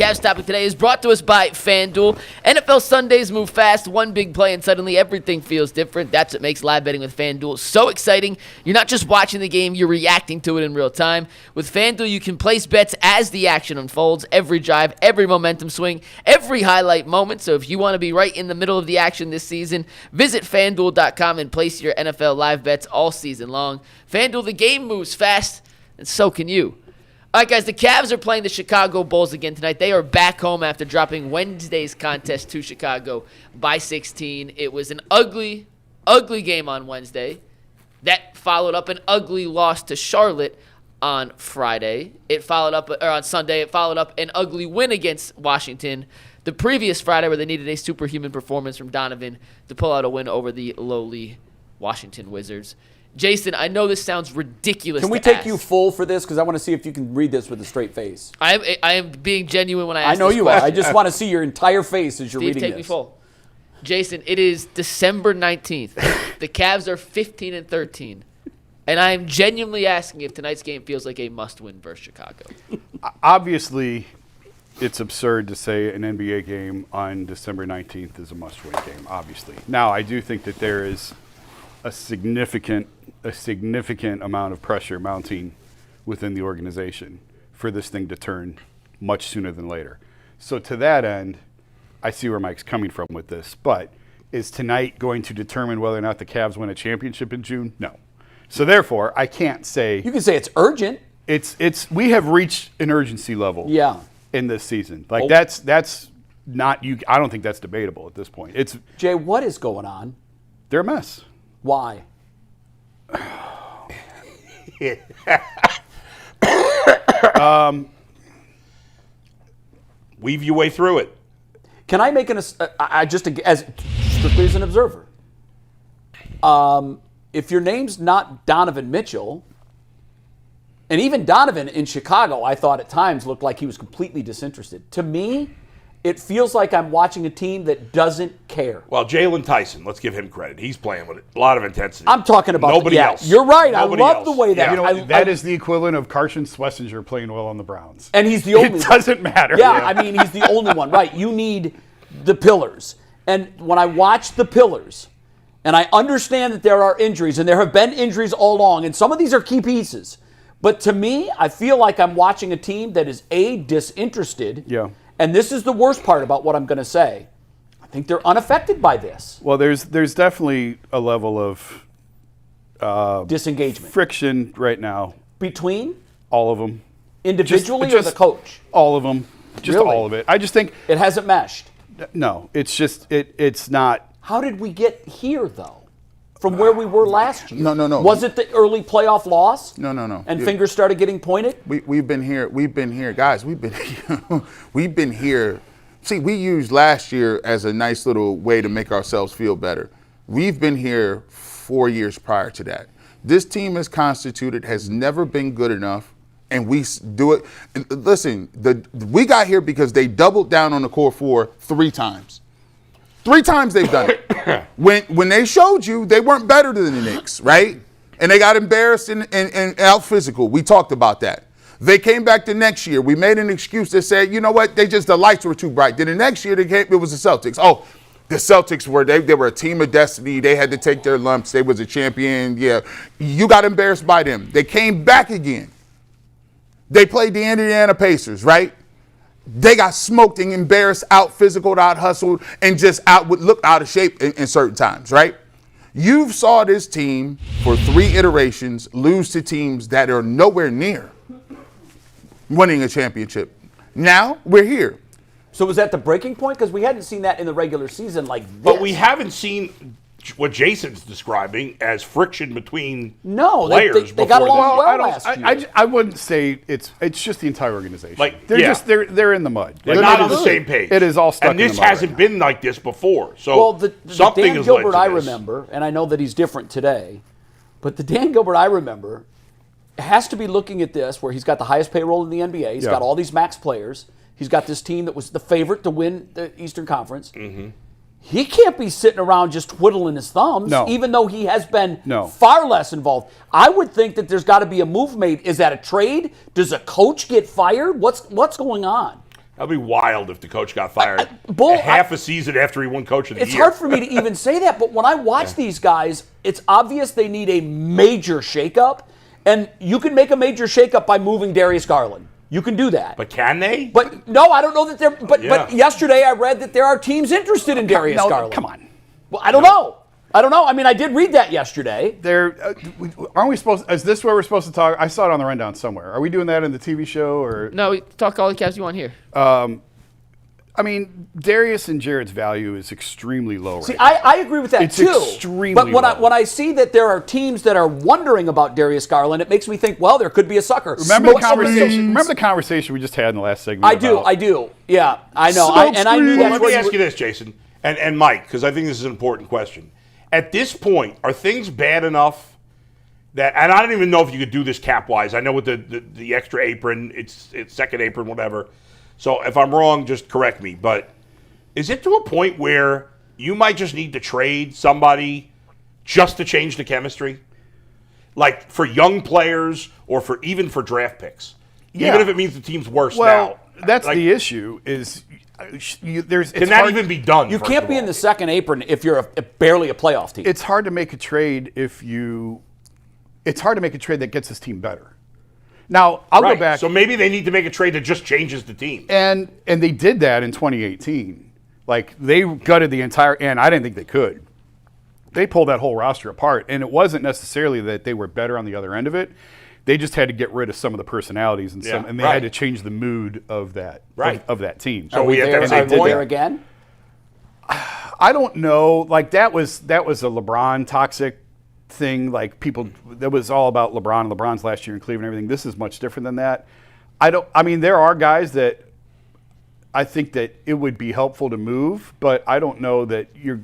Cavs topic today is brought to us by FanDuel. NFL Sundays move fast, one big play, and suddenly everything feels different. That's what makes live betting with FanDuel so exciting. You're not just watching the game, you're reacting to it in real time. With FanDuel, you can place bets as the action unfolds, every drive, every momentum swing, every highlight moment. So if you want to be right in the middle of the action this season, visit FanDuel.com and place your NFL live bets all season long. FanDuel, the game moves fast, and so can you. All right, guys, the Cavs are playing the Chicago Bulls again tonight. They are back home after dropping Wednesday's contest to Chicago by 16. It was an ugly, ugly game on Wednesday. That followed up an ugly loss to Charlotte on Friday. On Sunday, it followed up an ugly win against Washington the previous Friday, where they needed a superhuman performance from Donovan to pull out a win over the lowly Washington Wizards. Jason, I know this sounds ridiculous. Can we take you full for this? Because I want to see if you can read this with a straight face. I am being genuine when I ask this question. I know you are. I just want to see your entire face as you're reading this. Take me full. Jason, it is December 19th. The Cavs are 15-13. And I am genuinely asking if tonight's game feels like a must-win versus Chicago. Obviously, it's absurd to say an NBA game on December 19th is a must-win game, obviously. Now, I do think that there is a significant amount of pressure mounting within the organization for this thing to turn much sooner than later. So to that end, I see where Mike's coming from with this. But is tonight going to determine whether or not the Cavs win a championship in June? No. So therefore, I can't say. You can say it's urgent. We have reached an urgency level. Yeah. In this season, that's not you. I don't think that's debatable at this point. Jay, what is going on? They're a mess. Why? Weave your way through it. Can I make as strictly as an observer? If your name's not Donovan Mitchell, and even Donovan in Chicago, I thought at times looked like he was completely disinterested. To me, it feels like I'm watching a team that doesn't care. Well, Jalen Tyson, let's give him credit. He's playing with a lot of intensity. I'm talking about nobody else. You're right. Nobody I love else. the way that. Yeah. That is the equivalent of Carson Schlesinger playing well on the Browns. And he's the only one. It doesn't matter. Yeah, I mean, he's the only one. Right. You need the pillars. And when I watch the pillars, and I understand that there are injuries, and there have been injuries all along, and some of these are key pieces. But to me, I feel like I'm watching a team that is, disinterested. Yeah. And this is the worst part about what I'm going to say. I think they're unaffected by this. Well, there's definitely a level of disengagement, friction right now between all of them, individually or the coach. All of them, just really? all of it. I just think it hasn't meshed. No, it's just it's not. How did we get here though? From where we were last year? No. Was it the early playoff loss? No. And fingers started getting pointed? We've been here, guys. We've been here. See, we used last year as a nice little way to make ourselves feel better. We've been here 4 years prior to that. This team is constituted, has never been good enough, and we do it. Listen, we got here because they doubled down on the core four 3 times. 3 times they've done it. When they showed you, they weren't better than the Knicks, right? And they got embarrassed and out physical. We talked about that. They came back the next year. We made an excuse that said, you know what, the lights were too bright. Then the next year it was the Celtics. Oh, the Celtics were a team of destiny. They had to take their lumps. They was a champion. Yeah, you got embarrassed by them. They came back again. They played the Indiana Pacers, right? They got smoked and embarrassed, out physical, out hustled, and just looked out of shape in certain times, right? You've saw this team for 3 iterations lose to teams that are nowhere near winning a championship. Now we're here. So was that the breaking point? Because we hadn't seen that in the regular season like this. But we haven't seen what Jason's describing as friction between they players. got along well last year. I wouldn't say it's just the entire organization. Like they're in the mud. They're not on the same page. It is all stuck in the mud. And this hasn't been like this before. So well, the something Dan is Gilbert I led to this. remember, and I know that he's different today, but the Dan Gilbert I remember has to be looking at this where he's got the highest payroll in the NBA. He's got all these max players. He's got this team that was the favorite to win the Eastern Conference. Mm-hmm. He can't be sitting around just twiddling his thumbs, even though he has been far less involved. I would think that there's got to be a move made. Is that a trade? Does a coach get fired? What's going on? That'd be wild if the coach got fired half a season after he won Coach of the It's Year. hard for me to even say that, but when I watch these guys, it's obvious they need a major shakeup, and you can make a major shakeup by moving Darius Garland. You can do that. But can they? But no, I don't know that they're. But yesterday I read that there are teams interested in Darius Garland. Come on. Well, I don't know. I mean, I did read that yesterday. Aren't we supposed? Is this where we're supposed to talk? I saw it on the rundown somewhere. Are we doing that in the TV show or? No, we talk all the Cavs you want here. I mean, Darius and Jarrett's value is extremely low. See, I agree with that It's too. extremely But low. when I see that there are teams that are wondering about Darius Garland, it makes me think, well, there could be a sucker. Remember the conversation we just had in the last segment? I do. Yeah, I know. I knew Well, that's let what me you ask were- you this, Jason, and Mike, because I think this is an important question. At this point, are things bad enough that, and I don't even know if you could do this cap-wise. I know with the extra apron, it's second apron, whatever. So if I'm wrong, just correct me. But is it to a point where you might just need to trade somebody just to change the chemistry? Like for young players or even for draft picks? Yeah. Even if it means the team's worse now. Well, that's Like, the issue. Is there's can that even be done? You first can't of be all? in the second apron if you're barely a playoff team. it's hard to make a trade it's hard to make a trade that gets this team better. Now, I'll Right. go back. So maybe they need to make a trade that just changes the team. And they did that in 2018. Like, they gutted the entire, and I didn't think they could. They pulled that whole roster apart, and it wasn't necessarily that they were better on the other end of it. They just had to get rid of some of the personalities and they had to change the mood of that of that team. So we at that Are we there again? I don't know. Like that was a LeBron toxic thing. Like that was all about LeBron and LeBron's last year in Cleveland and everything. This is much different than that. I mean, there are guys that I think that it would be helpful to move, but I don't know that you're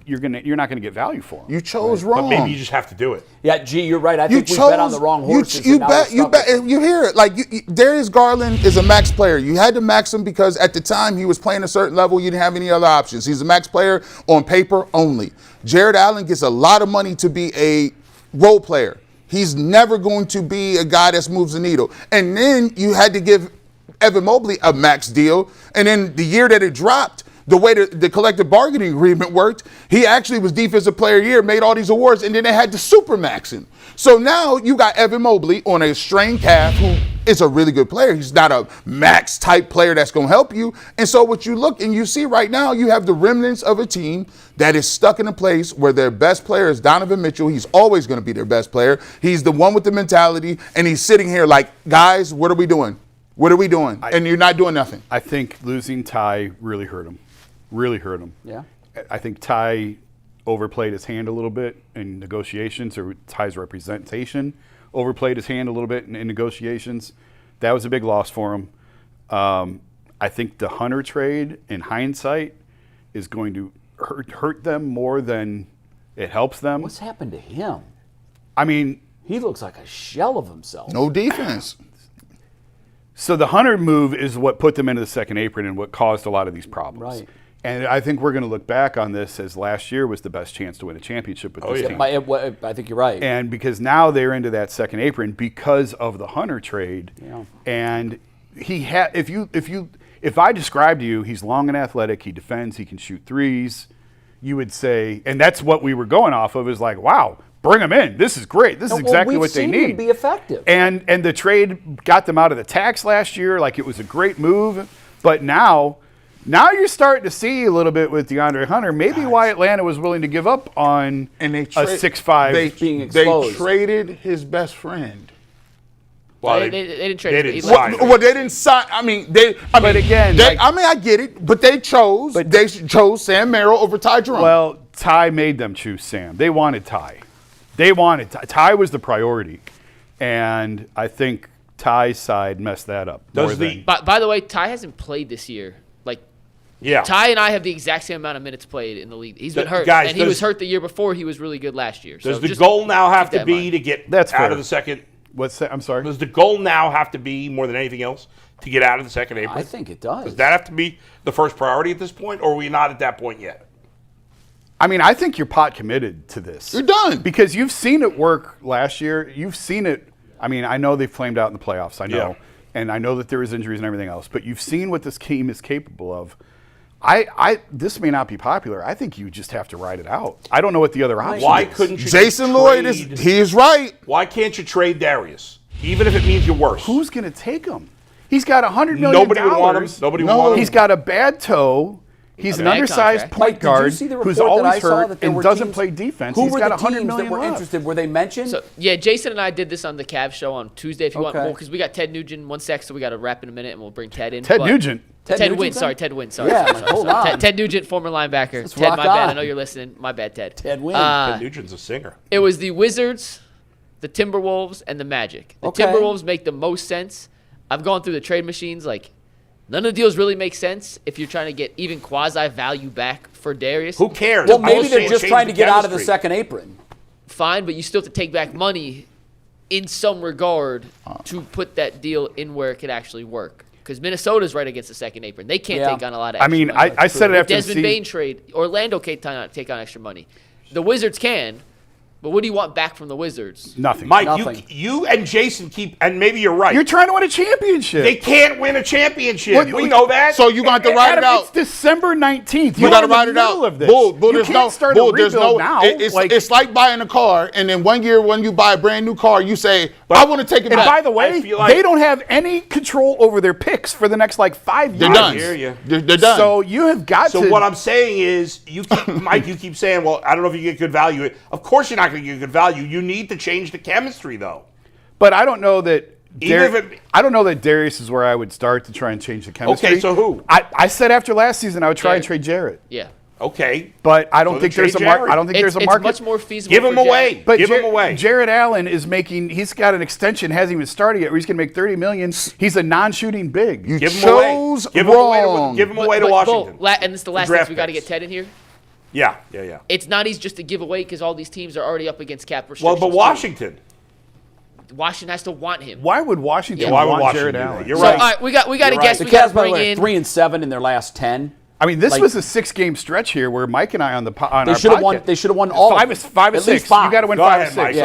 not gonna get value for them. You chose wrong. But maybe you just have to do it. Yeah, you're right. I think we bet on the wrong horses. You hear it. Like, Darius Garland is a max player. You had to max him because at the time he was playing a certain level. You didn't have any other options. He's a max player on paper only. Jared Allen gets a lot of money to be a role player. He's never going to be a guy that moves the needle. And then you had to give Evan Mobley a max deal. And then the year that it dropped, the way the collective bargaining agreement worked, he actually was Defensive Player of the Year, made all these awards, and then they had to supermax him. So now you got Evan Mobley on a strained calf who is a really good player. He's not a max type player that's going to help you. And so what you look and you see right now, you have the remnants of a team that is stuck in a place where their best player is Donovan Mitchell. He's always going to be their best player. He's the one with the mentality, and he's sitting here like, guys, what are we doing? What are we doing? And you're not doing nothing. I think losing Ty really hurt him. Really hurt him. Yeah. I think Ty overplayed his hand a little bit in negotiations, or Ty's representation overplayed his hand a little bit in negotiations. That was a big loss for him. I think the Hunter trade, in hindsight, is going to hurt them more than it helps them. What's happened to him? I mean, He looks like a shell of himself. No defense. so the Hunter move is what put them into the second apron and what caused a lot of these problems. Right. And I think we're going to look back on this as last year was the best chance to win a championship with this team. I think you're right. And because now they're into that second apron because of the Hunter trade. Yeah. And he had if I described to you he's long and athletic, he defends, he can shoot threes, you would say, and that's what we were going off of, is like, wow, bring him in. This is great. This is exactly what they we've need. seen him be effective. And the trade got them out of the tax last year. Like, it was a great move. But now you're starting to see a little bit with DeAndre Hunter, maybe why Atlanta was willing to give up on a 6'5". being exposed. They traded his best friend. Well, They didn't trade. they him, didn't but he sign left. him. Well, they didn't sign. I get it, but they chose Sam Merrill over Ty Jerome. Well, Ty made them choose Sam. They wanted Ty. Ty was the priority. And I think Ty's side messed that up. By the way, Ty hasn't played this year. Like, Yeah. Ty and I have the exact same amount of minutes played in the league. He's been hurt, guys, and he was hurt the year before. He was really good last year. Does So the just goal now have keep to that in be mind. to get That's out fair. of the second? What's that? I'm sorry. Does the goal now have to be, more than anything else, to get out of the second apron? I think it does. Does that have to be the first priority at this point, or are we not at that point yet? I mean, I think you're pot committed to this. You're done. Because you've seen it work last year. You've seen it. I mean, I know they flamed out in the playoffs. I know. and I know that there is injuries and everything else, but you've seen what this team is capable of. This may not be popular. I think you just have to ride it out. I don't know what the other option Why is. couldn't you Jason just Lloyd trade- he is right. Why can't you trade Darius, even if it means you're worse? Who's going to take him? He's got $100 million. Nobody would want him. Nobody would want him. He's got a bad toe. He's an bad undersized contract. point Mike, did you guard see the who's report that always I saw hurt that there and were doesn't teams- play defense. Who He's were got the $100 teams million that were left. interested? Were they mentioned? So yeah, Jason and I did this on the Cavs show on Tuesday. If you want Okay. more, because we got Ted Nugent 1 sec, so we got to wrap in a minute, and we'll bring Ted in. Ted But- Nugent. Ted Nugent Wynn, then? sorry, Ted Wynn, sorry. Yeah, sorry, like, sorry, hold sorry. on. Ted Nugent, former linebacker. Let's Ted, rock my bad. I on. know you're listening. My bad, Ted. Ted Wynn. Ted Nugent's a singer. It was the Wizards, the Timberwolves, and the Magic. The Okay. Timberwolves make the most sense. I've gone through the trade machines. Like, none of the deals really make sense if you're trying to get even quasi value back for Darius. Who cares? Well, I maybe was they're saying just change trying to get out of the chemistry. second apron. Fine, but you still have to take back money in some regard to put that deal in where it could actually work. Because Minnesota's right against the second apron. They can't Yeah. take on a lot of I extra mean, money. I said it after the Desmond season. Bane trade. Orlando can't take on extra money. The Wizards can, but what do you want back from the Wizards? Nothing. Mike, Nothing. you and Jason keep, and maybe you're right. You're trying to win a championship. They can't win a championship. What- We know that. So you got to ride it Adam, out. It's December 19th. You You're got to in the ride it middle out. Of this. Bull, you there's can't no, start bull, a there's rebuild no. now. It's like buying a car, and then 1 year when you buy a brand new car, you say, "I want to take it and back." by the way, I feel like- they don't have any control over their picks for the next 5 years. they're done. hear you. They're done. So you have got So to. what I'm saying is, you keep, Mike, you keep saying, well, I don't know if you get good value. Of course you're not going to get good value. You need to change the chemistry, though. But I don't know that. Even if it- I don't know that Darius is where I would start to try and change the chemistry. Okay, so who? I said after last season I would try and Jarrett. trade Jarrett, Yeah. Okay. but I don't So think then there's a trade market. Jarrett. I don't think there's a It's market. much more feasible. Give him for away. Jarrett. But Give him away. Jared Allen is making. He's got an extension. Hasn't even started yet. Where he's going to make $30 million. He's a non-shooting big. You Give him away. chose Give him away. wrong. Give him away to But, Washington. Bo, and this is the last thing, draft so we got to picks. get Ted in here. Yeah. It's not easy just to give away because all these teams are already up against cap Well, restrictions. but too. Washington. Washington has to want him. Why would Washington Yeah. Why would want Washington Jared do that? Allen? You're So, right. all right, we got to You're guess. right. The We got Cavs, to by the bring way, in. 3-7 in their last 10. I mean, this Like- was a 6-game stretch here where Mike and I on They our should have won. podcast- They should have won all. Five of is them. five At is least six. five. You got to win Go 5 ahead, or 6. Mike. Yeah.